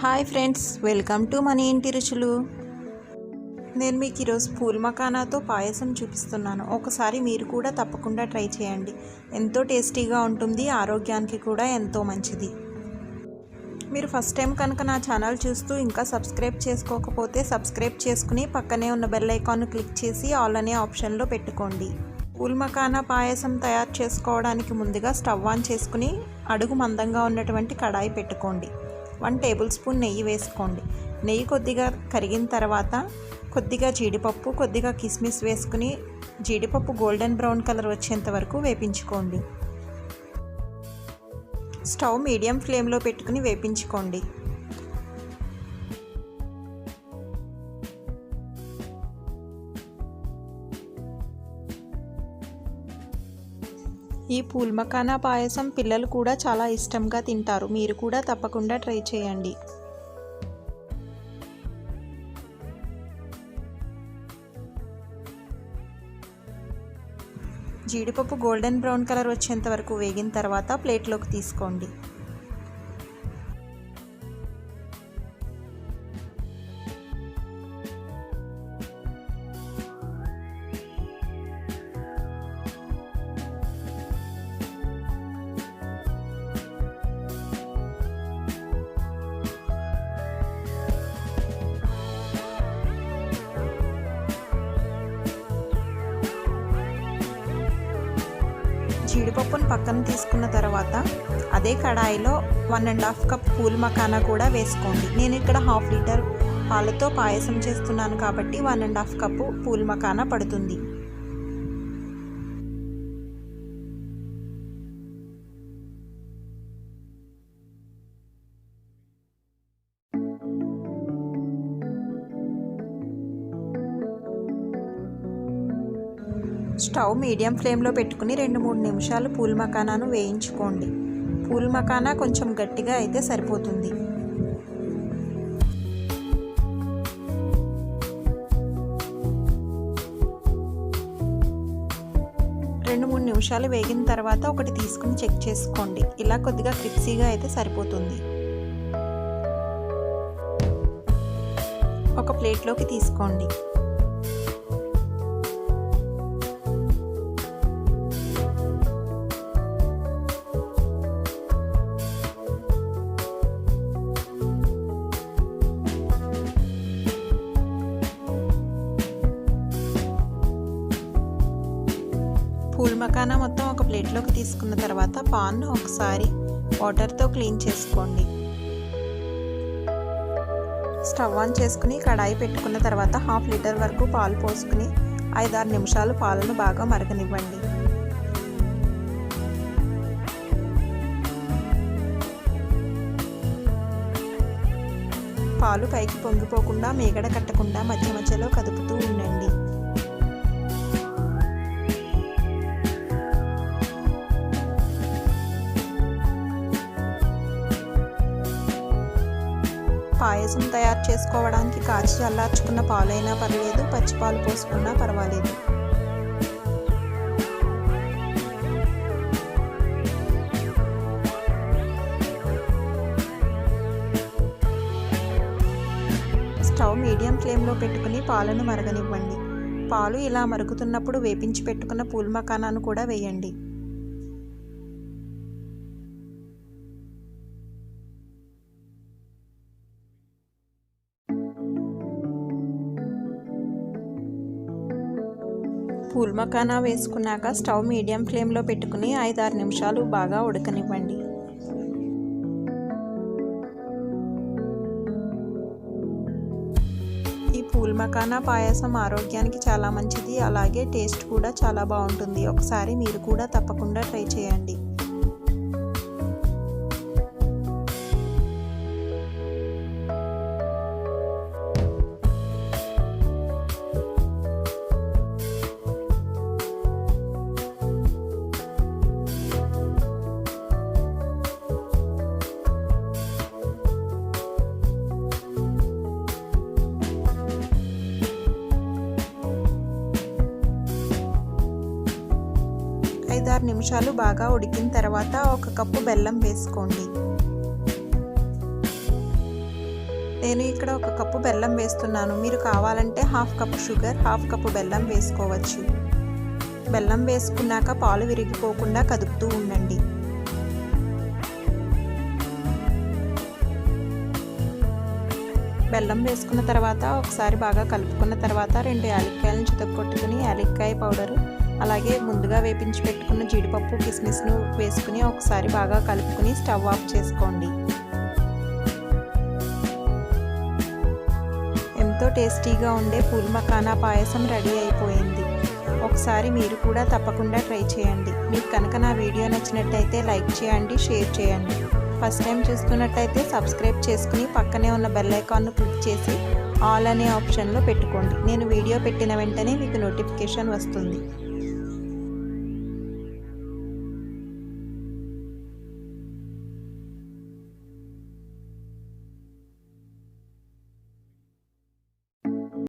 Hi friends, welcome to మన ఇంటి రుచులు. నేను మీకు ఈరోజు పూల్ మఖానాతో పాయసం చూపిస్తున్నాను. ఒకసారి మీరు కూడా తప్పకుండా ట్రై చేయండి. ఎంతో టేస్టీగా ఉంటుంది, ఆరోగ్యానికి కూడా ఎంతో మంచిది. మీరు ఫస్ట్ టైం కనుక నా ఛానల్ చూస్తూ ఇంకా సబ్స్క్రైబ్ చేసుకోకపోతే సబ్స్క్రైబ్ చేసుకుని పక్కనే ఉన్న బెల్ ఐకాన్ను క్లిక్ చేసి ఆల్ అనే ఆప్షన్లో పెట్టుకోండి. పూల్ మఖానా పాయసం తయారు చేసుకోవడానికి ముందుగా స్టవ్ ఆన్ చేసుకుని అడుగు మందంగా ఉన్నటువంటి కడాయి పెట్టుకోండి. 1 టేబుల్ స్పూన్ నెయ్యి వేసుకోండి. నెయ్యి కొద్దిగా కరిగిన తర్వాత కొద్దిగా జీడిపప్పు, కొద్దిగా కిస్మిస్ వేసుకుని జీడిపప్పు గోల్డెన్ బ్రౌన్ కలర్ వచ్చేంత వరకు వేపించుకోండి. స్టవ్ మీడియం ఫ్లేమ్లో పెట్టుకుని వేపించుకోండి. ఈ పూల్ మఖానా పాయసం పిల్లలు కూడా చాలా ఇష్టంగా తింటారు. మీరు కూడా తప్పకుండా ట్రై చేయండి. జీడిపప్పు గోల్డెన్ బ్రౌన్ కలర్ వచ్చేంత వరకు వేగిన తర్వాత ప్లేట్లోకి తీసుకోండి. జీడిపప్పును పక్కన తీసుకున్న తర్వాత అదే కడాయిలో 1.5 కప్ పూల్ మఖానా కూడా వేసుకోండి. నేను ఇక్కడ 1/2 లీటర్ పాలతో పాయసం చేస్తున్నాను కాబట్టి 1.5 కప్పు పూల్ మఖానా పడుతుంది. స్టవ్ మీడియం ఫ్లేమ్లో పెట్టుకుని 2-3 నిమిషాలు పూల్ మఖానాను వేయించుకోండి. పూల్ మఖానా కొంచెం గట్టిగా అయితే సరిపోతుంది. 2-3 నిమిషాలు వేగిన తర్వాత ఒకటి తీసుకుని చెక్ చేసుకోండి. ఇలా కొద్దిగా క్రిప్సీగా అయితే సరిపోతుంది. ఒక ప్లేట్లోకి తీసుకోండి. పూల్ మఖానా మొత్తం ఒక ప్లేట్లోకి తీసుకున్న తర్వాత పాన్ను ఒకసారి వాటర్తో క్లీన్ చేసుకోండి. స్టవ్ ఆన్ చేసుకుని కడాయి పెట్టుకున్న తర్వాత 1/2 లీటర్ వరకు పాలు పోసుకుని 5-6 నిమిషాలు పాలను బాగా మరగనివ్వండి. పాలు పైకి పొంగిపోకుండా మీగడ కట్టకుండా మధ్య మధ్యలో కదుపుతూ ఉండండి. పాయసం తయారు చేసుకోవడానికి కాచి చల్లార్చుకున్న పాలైనా పర్లేదు, పచ్చిపాలు పోసుకున్నా పర్వాలేదు. స్టవ్ మీడియం ఫ్లేమ్లో పెట్టుకుని పాలను మరగనివ్వండి. పాలు ఇలా మరుగుతున్నప్పుడు వేపించి పెట్టుకున్న పూల్ మఖానాను కూడా వేయండి. పూల్ మఖానా వేసుకున్నాక స్టవ్ మీడియం ఫ్లేమ్లో పెట్టుకుని 5-6 నిమిషాలు బాగా ఉడకనివ్వండి. ఈ పూల్ మఖానా పాయసం ఆరోగ్యానికి చాలా మంచిది, అలాగే టేస్ట్ కూడా చాలా బాగుంటుంది. ఒకసారి మీరు కూడా తప్పకుండా ట్రై చేయండి. ఐదు 6 నిమిషాలు బాగా ఉడికిన తర్వాత 1 కప్పు బెల్లం వేసుకోండి. నేను ఇక్కడ 1 కప్పు బెల్లం వేస్తున్నాను. మీరు కావాలంటే 1/2 కప్పు షుగర్, 1/2 కప్పు బెల్లం వేసుకోవచ్చు. బెల్లం వేసుకున్నాక పాలు విరిగిపోకుండా కదుపుతూ ఉండండి. బెల్లం వేసుకున్న తర్వాత ఒకసారి బాగా కలుపుకున్న తర్వాత 2 యాలక్కాయలను చితక్కొట్టుకుని యాలక్కాయ పౌడరు, అలాగే ముందుగా వేపించి పెట్టుకున్న జీడిపప్పు కిస్మిస్ను వేసుకుని ఒకసారి బాగా కలుపుకుని స్టవ్ ఆఫ్ చేసుకోండి. ఎంతో టేస్టీగా ఉండే పూల్ మఖానా పాయసం రెడీ అయిపోయింది. ఒకసారి మీరు కూడా తప్పకుండా ట్రై చేయండి. మీకు కనుక నా వీడియో నచ్చినట్టయితే లైక్ చేయండి, షేర్ చేయండి. ఫస్ట్ టైం చూస్తున్నట్టయితే సబ్స్క్రైబ్ చేసుకుని పక్కనే ఉన్న బెల్ ఐకాన్ను క్లిక్ చేసి ఆల్ అనే ఆప్షన్లో పెట్టుకోండి. నేను వీడియో పెట్టిన వెంటనే మీకు నోటిఫికేషన్ వస్తుంది.